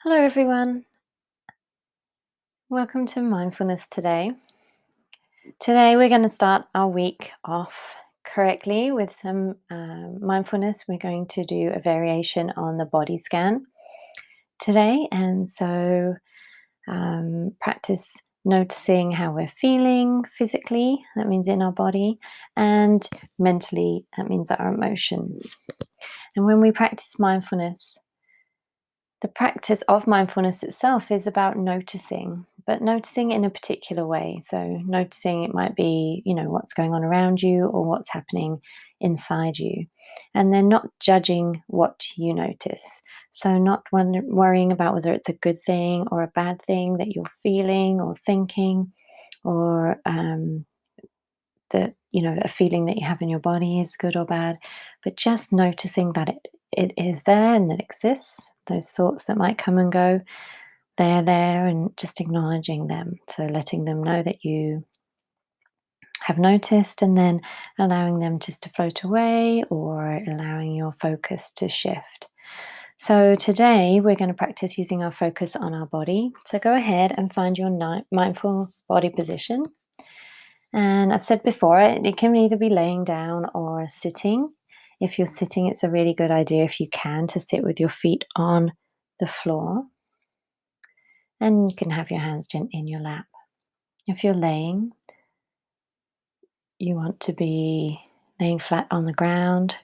Hello, everyone. Welcome to Mindfulness Today. Today, we're going to start our week off correctly with some mindfulness. We're going to do a variation on the body scan today. Practice noticing how we're feeling physically, that means in our body, and mentally, that means our emotions. And when we practice mindfulness, the practice of mindfulness itself is about noticing, but noticing in a particular way. So, noticing it might be, what's going on around you or what's happening inside you. And then not judging what you notice. So, not worrying about whether it's a good thing or a bad thing that you're feeling or thinking, or that, a feeling that you have in your body is good or bad, but just noticing that it is there and that it exists. Those thoughts that might come and go, they're there, and just acknowledging them. So letting them know that you have noticed, and then allowing them just to float away or allowing your focus to shift. So today we're going to practice using our focus on our body. So go ahead and find your mindful body position. And I've said before, it can either be laying down or sitting. If you're sitting, it's a really good idea, if you can, to sit with your feet on the floor. And you can have your hands gently in your lap. If you're laying, you want to be laying flat on the ground.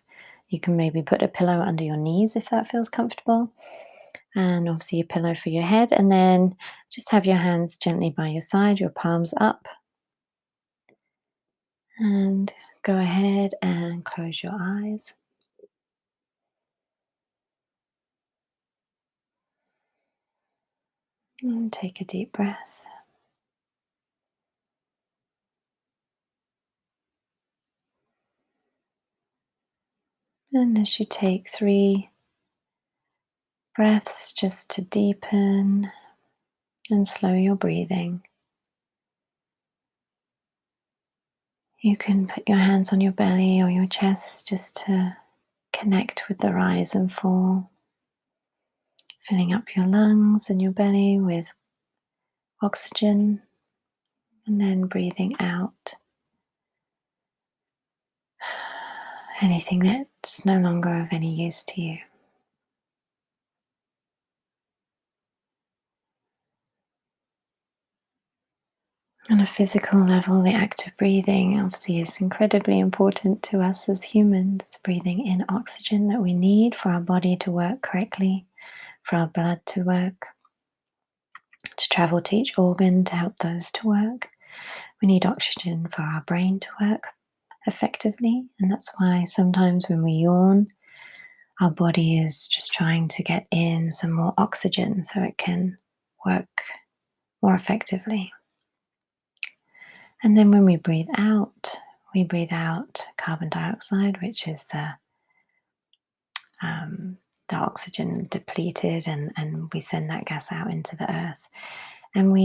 You can maybe put a pillow under your knees if that feels comfortable. And obviously a pillow for your head. And then just have your hands gently by your side, your palms up. And go ahead and close your eyes. And take a deep breath. And as you take 3 breaths just to deepen and slow your breathing, you can put your hands on your belly or your chest just to connect with the rise and fall, filling up your lungs and your belly with oxygen, and then breathing out anything that's no longer of any use to you. On a physical level, the act of breathing obviously is incredibly important to us as humans, breathing in oxygen that we need for our body to work correctly, for our blood to work, to travel to each organ, to help those to work. We need oxygen for our brain to work effectively, and that's why sometimes when we yawn, our body is just trying to get in some more oxygen so it can work more effectively. And then when we breathe out carbon dioxide, which is the oxygen depleted, and we send that gas out into the earth. And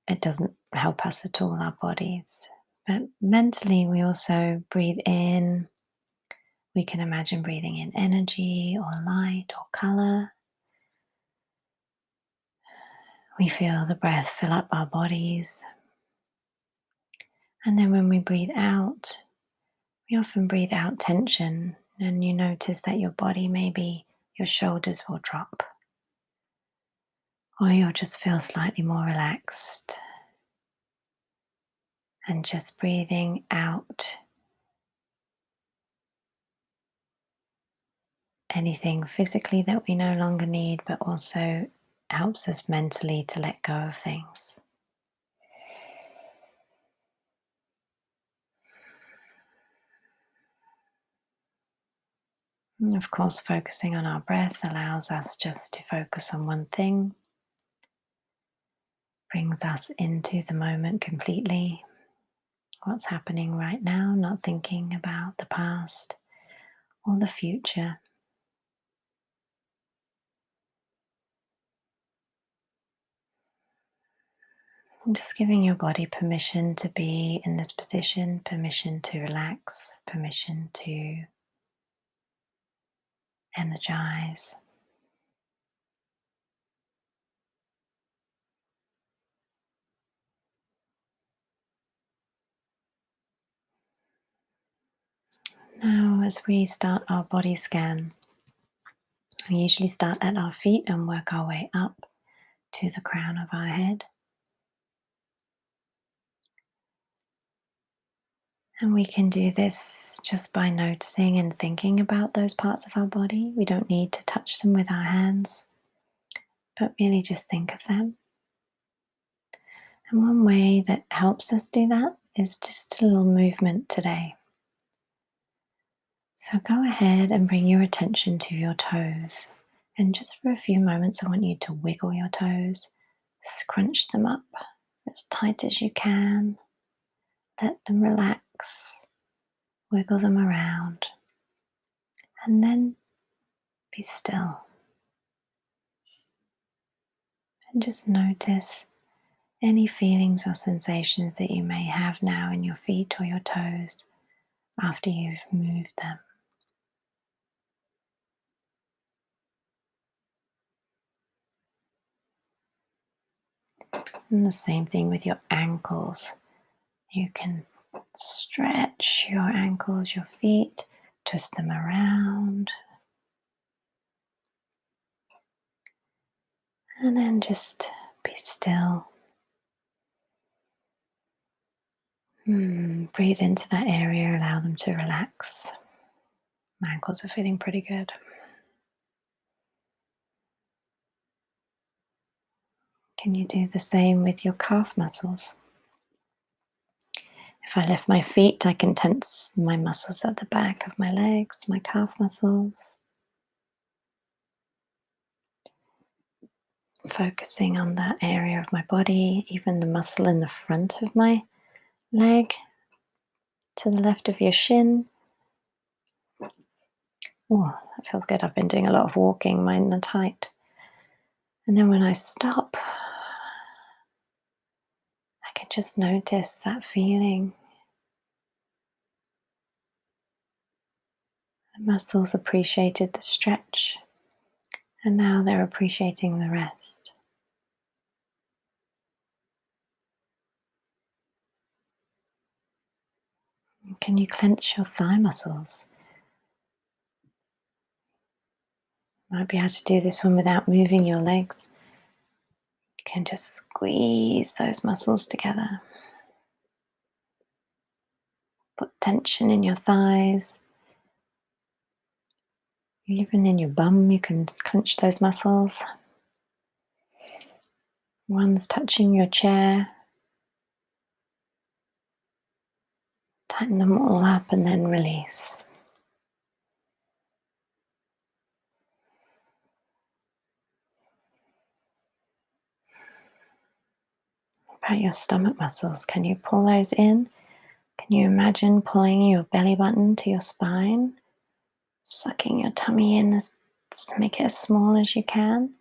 it doesn't help us at all, our bodies. But mentally, we also breathe in. We can imagine breathing in energy or light or color. We feel the breath fill up our bodies. And then when we breathe out, we often breathe out tension, and you notice that your body, maybe your shoulders will drop, or you'll just feel slightly more relaxed. And just breathing out anything physically that we no longer need, but also helps us mentally to let go of things. And of course, focusing on our breath allows us just to focus on one thing, brings us into the moment completely, what's happening right now, not thinking about the past or the future. And just giving your body permission to be in this position, permission to relax, permission to energize. Now, as we start our body scan, we usually start at our feet and work our way up to the crown of our head. And we can do this just by noticing and thinking about those parts of our body. We don't need to touch them with our hands, but really just think of them. And one way that helps us do that is just a little movement today. So go ahead and bring your attention to your toes. And just for a few moments, I want you to wiggle your toes, scrunch them up as tight as you can, let them relax, wiggle them around, and then be still. And just notice any feelings or sensations that you may have now in your feet or your toes after you've moved them. And the same thing with your ankles. You can stretch your ankles, your feet, twist them around, and then just be still. Breathe into that area, allow them to relax. My ankles are feeling pretty good. Can you do the same with your calf muscles? If I lift my feet, I can tense my muscles at the back of my legs, my calf muscles. Focusing on that area of my body, even the muscle in the front of my leg, to the left of your shin. Oh, that feels good. I've been doing a lot of walking, mine are tight. And then when I stop, I can just notice that feeling. The muscles appreciated the stretch, and now they're appreciating the rest. Can you clench your thigh muscles? You might be able to do this one without moving your legs. You can just squeeze those muscles together. Put tension in your thighs. Even in your bum, you can clench those muscles. One's touching your chair. Tighten them all up and then release. About your stomach muscles, can you pull those in? Can you imagine pulling your belly button to your spine? Sucking your tummy in, make it as small as you can.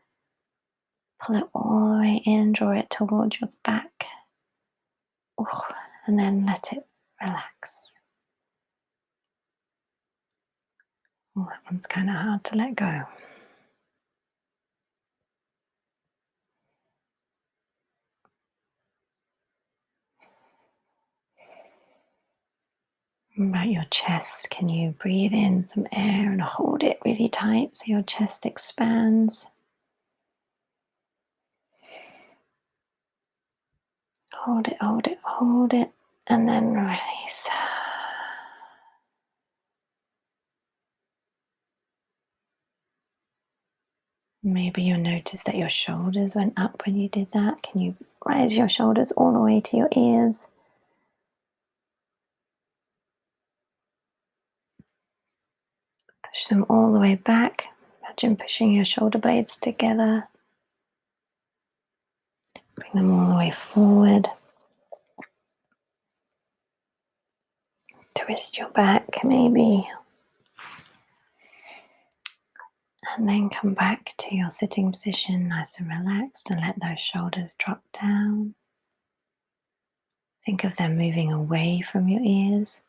Pull it all the way in, draw it towards your back. And then let it relax. Oh, that one's kind of hard to let go. About your chest, can you breathe in some air and hold it really tight so your chest expands? Hold it, hold it, hold it, and then release. Maybe you'll notice that your shoulders went up when you did that. Can you raise your shoulders all the way to your ears? Push them all the way back. Imagine pushing your shoulder blades together. Bring them all the way forward. Twist your back maybe. And then come back to your sitting position, nice and relaxed, and let those shoulders drop down. Think of them moving away from your ears.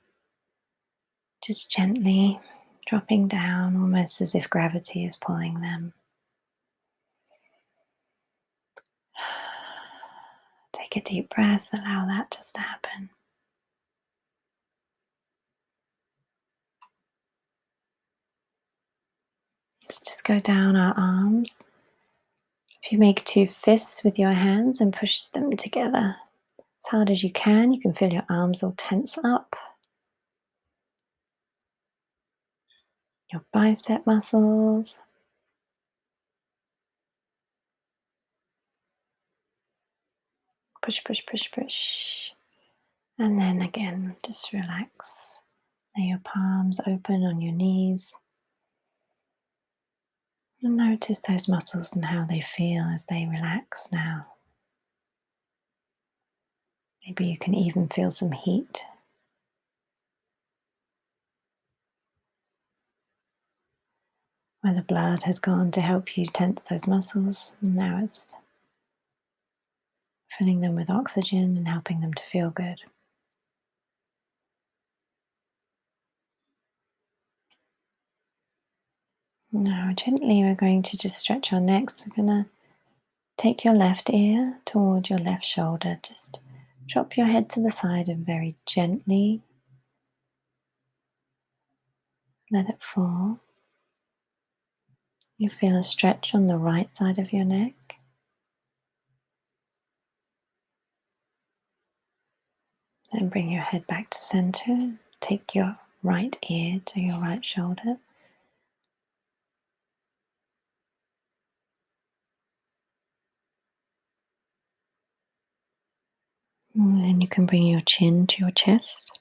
Just gently dropping down, almost as if gravity is pulling them. Take a deep breath, allow that just to happen. Let's go down our arms. If you make two fists with your hands and push them together as hard as you can feel your arms all tense up. Your bicep muscles. Push, push, push, push. And then again, just relax. Lay your palms open on your knees. And notice those muscles and how they feel as they relax now. Maybe you can even feel some heat. Where the blood has gone to help you tense those muscles. And now it's filling them with oxygen and helping them to feel good. Now gently we're going to just stretch our necks. We're going to take your left ear towards your left shoulder. Just drop your head to the side and very gently let it fall. You feel a stretch on the right side of your neck. Then bring your head back to center. Take your right ear to your right shoulder. And then you can bring your chin to your chest.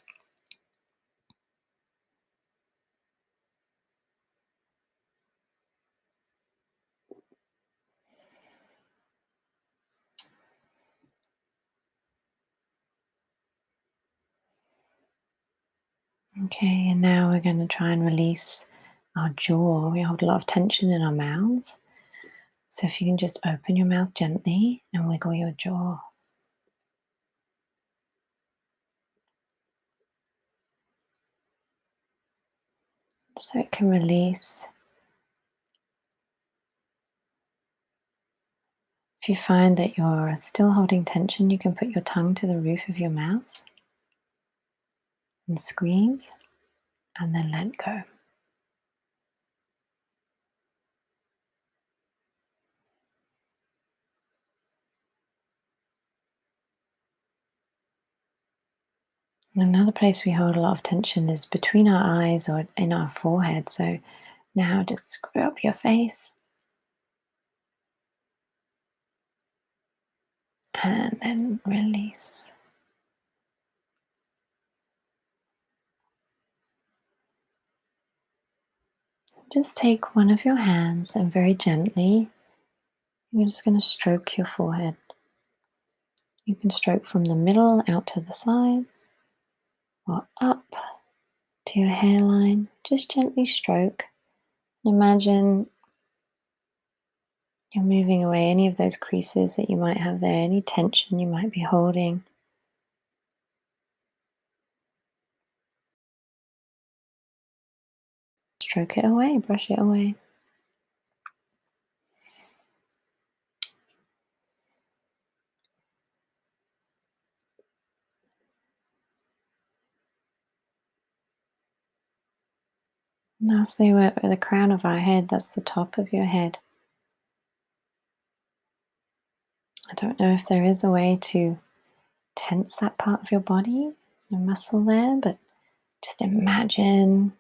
Okay, and now we're going to try and release our jaw. We hold a lot of tension in our mouths. So if you can just open your mouth gently and wiggle your jaw. So it can release. If you find that you're still holding tension, you can put your tongue to the roof of your mouth and squeeze and then let go. Another place we hold a lot of tension is between our eyes or in our forehead. So now just screw up your face and then release. Just take one of your hands and very gently, you're just going to stroke your forehead. You can stroke from the middle out to the sides or up to your hairline. Just gently stroke. Imagine you're moving away any of those creases that you might have there, any tension you might be holding. Stroke it away, brush it away. Lastly, we're at the crown of our head, that's the top of your head. I don't know if there is a way to tense that part of your body. There's no muscle there, but just imagine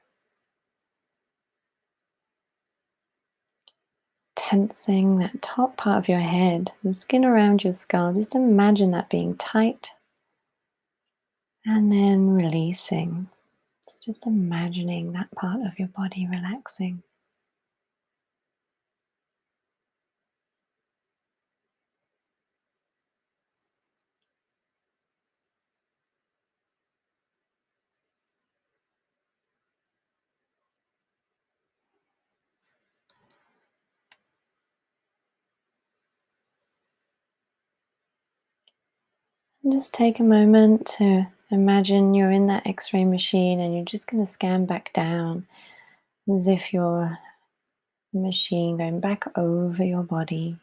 tensing that top part of your head, the skin around your skull. Just imagine that being tight and then releasing. So just imagining that part of your body relaxing. And just take a moment to imagine you're in that X-ray machine and you're just going to scan back down as if you're the machine going back over your body,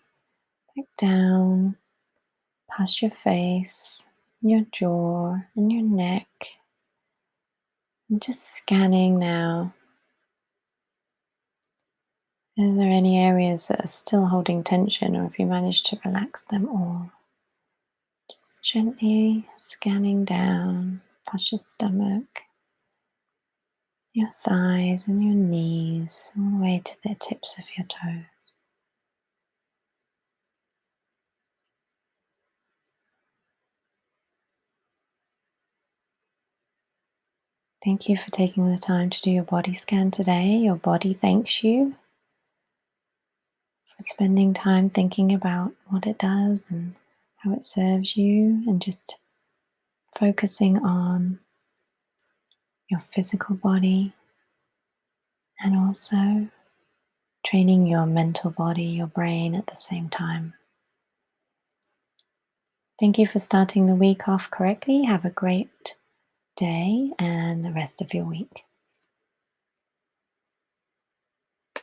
back down, past your face, your jaw, and your neck. And just scanning now Are there any areas that are still holding tension, or if you manage to relax them all? Just gently scanning down past your stomach, your thighs, and your knees, all the way to the tips of your toes. Thank you for taking the time to do your body scan today. Your body thanks you for spending time thinking about what it does and how it serves you, and just focusing on your physical body and also training your mental body, your brain at the same time. Thank you for starting the week off correctly. Have a great day and the rest of your week.